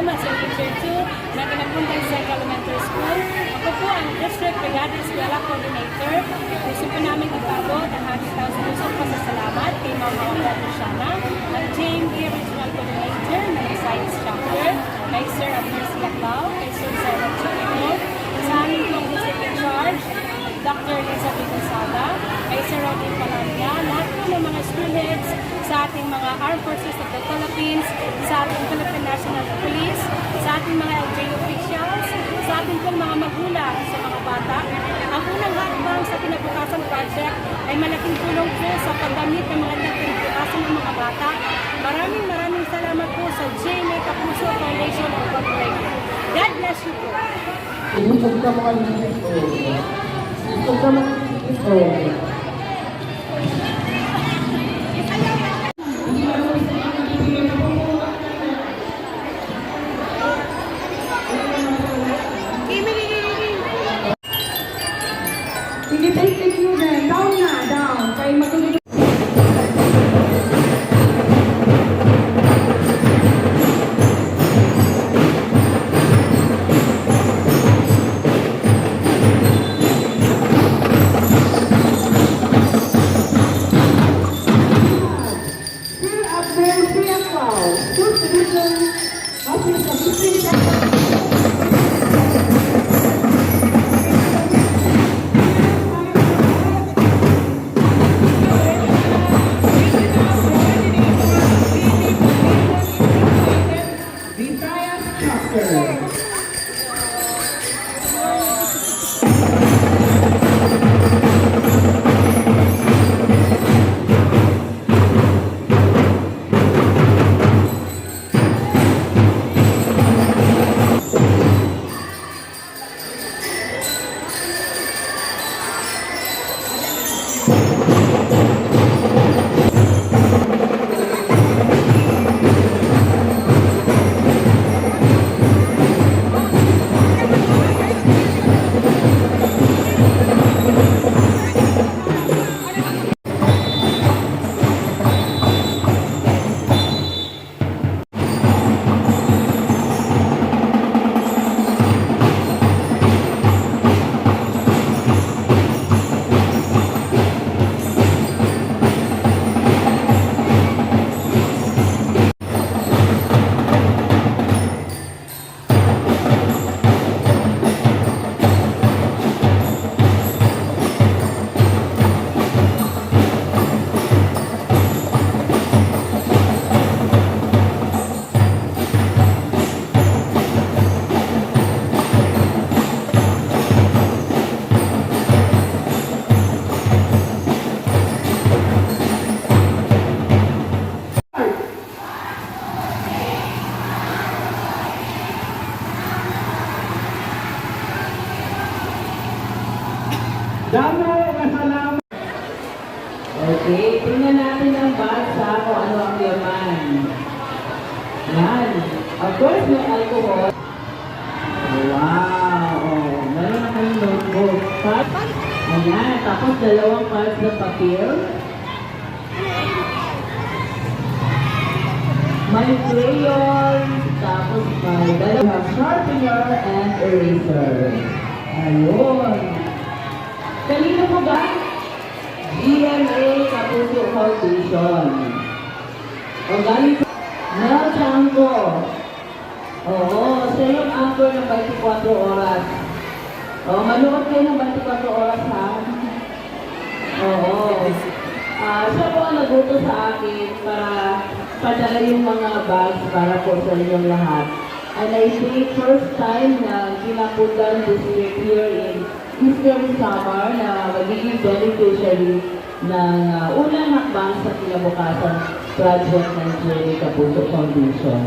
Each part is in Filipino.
Diploma sa Teacher 2 na Quipondan Elementary School. Ako po ang District Brigada Eskwela Coordinator. Gusto po namin ipabot ang ating taos-pusong pasasalamat kay Ma'am Patricia at James Regional Coordinator ng Science Chapter, kay Sir Abner Silacao, kay Sir Sarah Chupino, sa aming pong District in Charge, Dr. Elizabeth Gonzaga, kay Sir Rodin Palania, lahat po ng mga school heads sa ating mga Armed Forces of the Philippines, sa ating Philippine National Police, sa ating mga LGU officials, sa ating pong mga magulang sa mga bata. Ang unang hakbang sa Kinabukasan Project ay malaking tulong po sa paggamit ng mga kinabukasan ng mga bata. Maraming salamat po sa JMA Kapuso Foundation Incorporated. God bless you po. Inisog ka mga inisog. Inisog ka mga inisog. Sige, take you then. Down na, down. Kaya matulog. Okay, tingnan natin ang basa kung ano ang laman. Yan. Of course, may alcohol. Wow! Oh, meron na kayong notebook. Ayan, tapos dalawang parts ng papel. May crayon, tapos may dalawang sharpener and eraser. Ayun. Kanino mo ba? GMA Kapuso Foundation. O galing sa Mel Chanko. Oo, siya yung anchor ng 24 oras. O, manood kayo ng 24 oras ha. Oo. Siya po ang naguto sa akin para padala yung mga bags para po sa inyong lahat. And I think first time na Quipondan district here in Eastern Samar na magiging beneficiary ng unang hakbang sa Kinabukasan Project ng GMA Kapuso Foundation.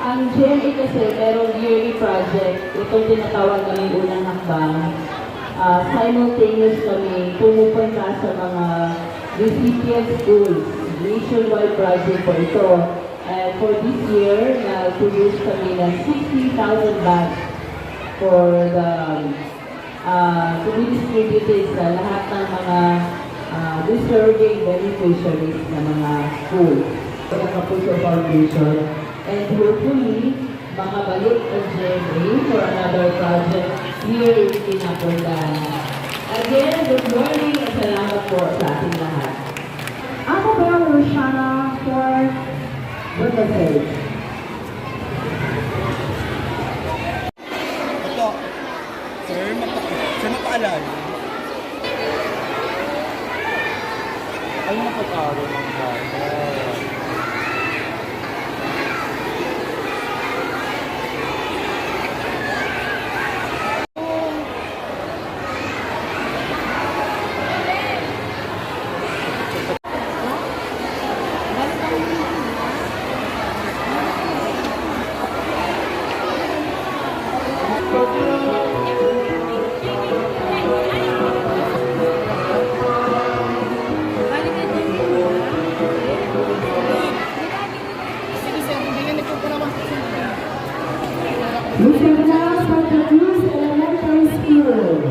Ang GMA kasi merong yearly project, itong tinatawag namin unang hakbang. Simultaneous kami pumupunta sa mga recipient schools. Nationwide project po ito. And for this year, nag-produce kami ng 60,000 bags for the to be distributed sa lahat ng mga deserving beneficiaries ng mga schools. Sa Kapuso Foundation, And hopefully, makabalik ang GMA for another project here in Quipondan. Again, good morning at salamat po sa ating lahat. Ako ba ang Roshana for the message? Ito, sir, napaalam. Ay, napag-aaral ng bata. Which is announced by the Cruz Elementary School.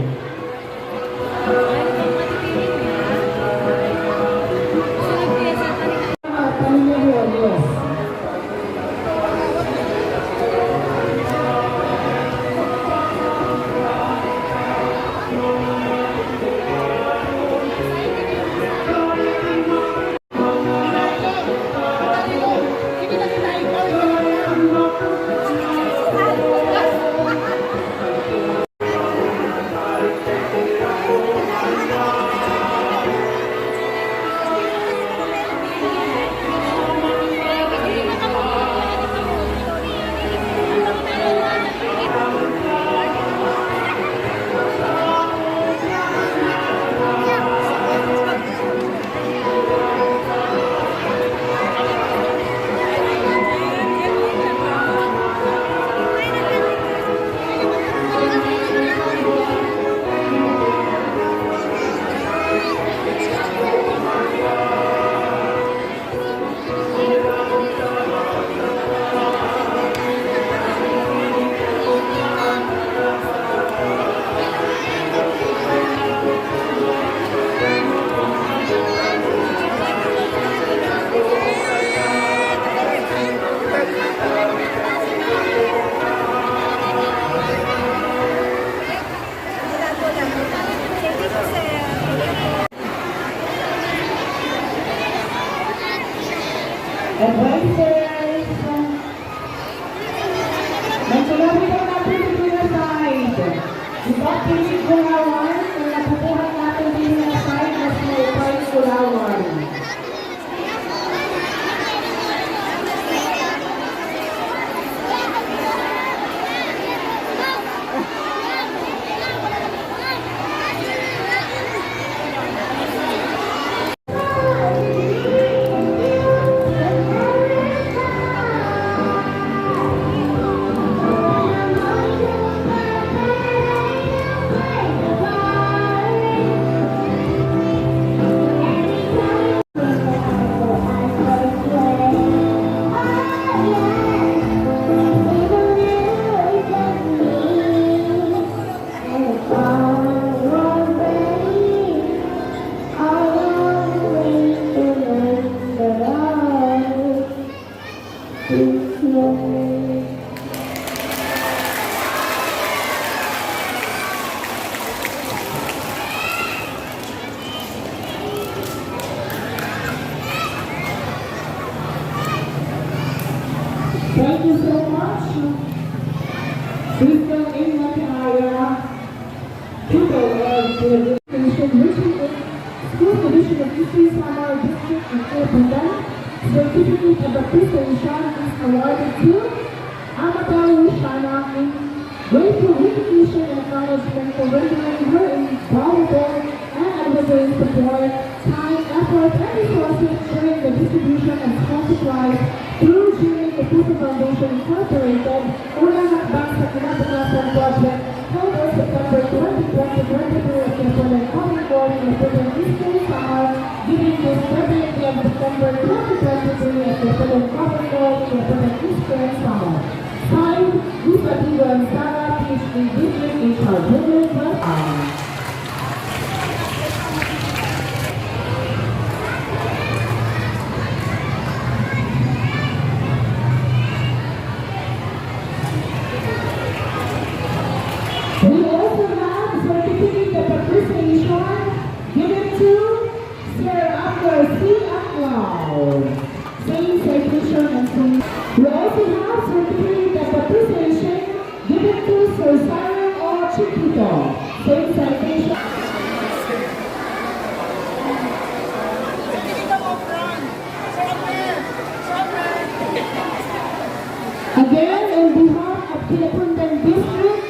Advisors, nagsulabit ang natin sa pinaside. Ipag pinig kulawan, kung napupuhan natin din na side, mas may ipag kulawan. Thank you so much. Crystal Inmataya, pupil of the School Division of Eastern Samar District in Quipondan. Certificate of Appreciation is awarded to Amateur Roshana in grateful recognition and acknowledgement for rendering her invaluable and unwavering support, time, effort, and resources during the distribution of school supplies through Kapuso Foundation Incorporated, unang hakbang sa kinabukasan project held on September 2023 at Quipondan Common Core in Quipondan Eastern Samar, giving this 30th of September 2023 at Quipondan Common Core in Quipondan Eastern Samar. Signed, Gustativo and Sara, PhD, District HR Junior Class I. swimming citation and swimming. We also have certificate of appreciation given to Sir Samar or Chiquito. Same citation. Again, on behalf of Quipondan District,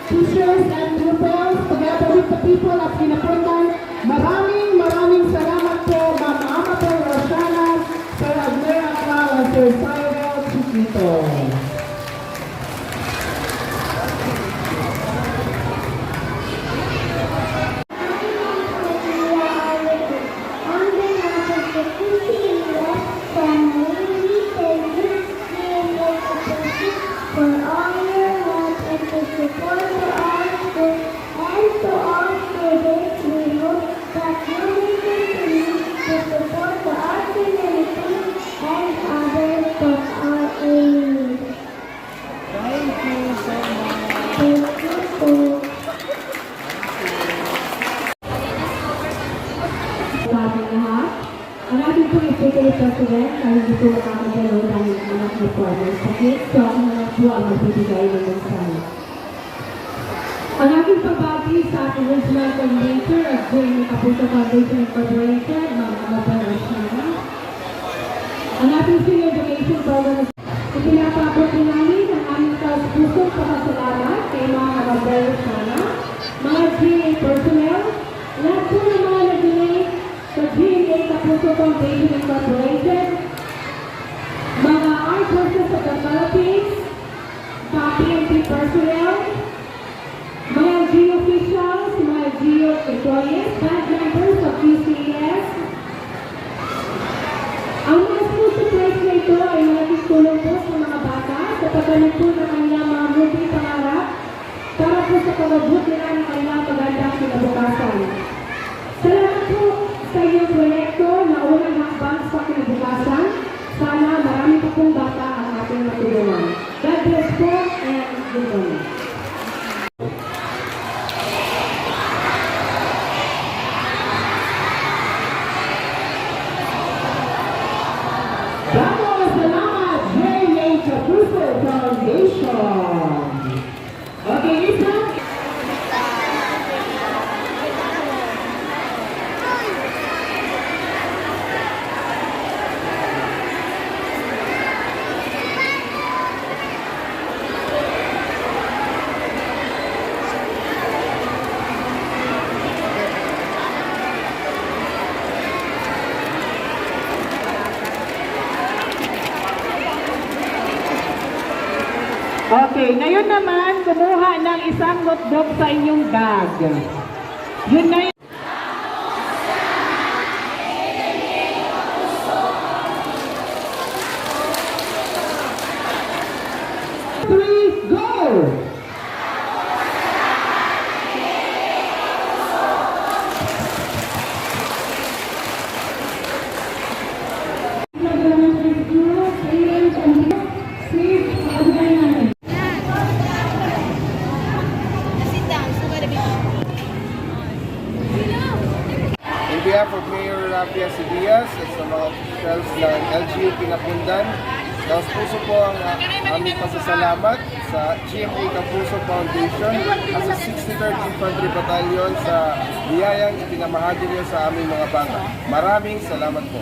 teachers and pupils, together with the people of Quipondan, maraming salamat po, Ma'am Amato Roshana, Sir Admiral Akal, at Sir Cyril Chiquito. On behalf of the PCUS family, we thank you for all your help and the support to our school and to all students. We hope that you will continue to support to our community and others that are in need. Thank you so much. Thank you po. Sa ating lahat, ang ating pong executive president ay hindi po makakagalaw dahil anak na po ang sakit, so ako na lang po ang magbibigay ng mensahe. Ang aking pagbati sa ating regional coordinator at Kapuso Foundation Incorporated, Ma'am Amabel Roshana. Ang ating senior education program, ipinapabot din namin ang aming taus-pusong pasasalamat kay Ma'am Amabel Roshana, mga GA personnel, lahat po ng mga nag-donate sa GA Kapuso Foundation Incorporated, mga Armed Forces of the Philippines, PNP personnel, mga GO officials, mga GO employees, band members of PCS. Ang mga school supplies na ito ay malaking tulong po sa mga bata sa pagganap po ng kanilang mga moving pangarap para po sa pag-abot nila ng kanilang magandang kinabukasan. Salamat po sa inyong proyekto na unang hakbang sa kinabukasan. Sana marami pa pong bata ang ating matulungan. God bless po and good morning. Salamat, J.A. Kapuso Foundation. Okay, Lisa. Okay, ngayon naman, kumuha ng isang notebook sa inyong bag. Yun na yun. Three, go! On behalf of Mayor Raffia Diaz at sa mga officials ng LGU Quipondan, taus-puso po ang aming pasasalamat sa GMA Kapuso Foundation at sa 63rd Infantry Battalion sa biyayang ipinamahagi niyo sa aming mga bata. Maraming salamat po.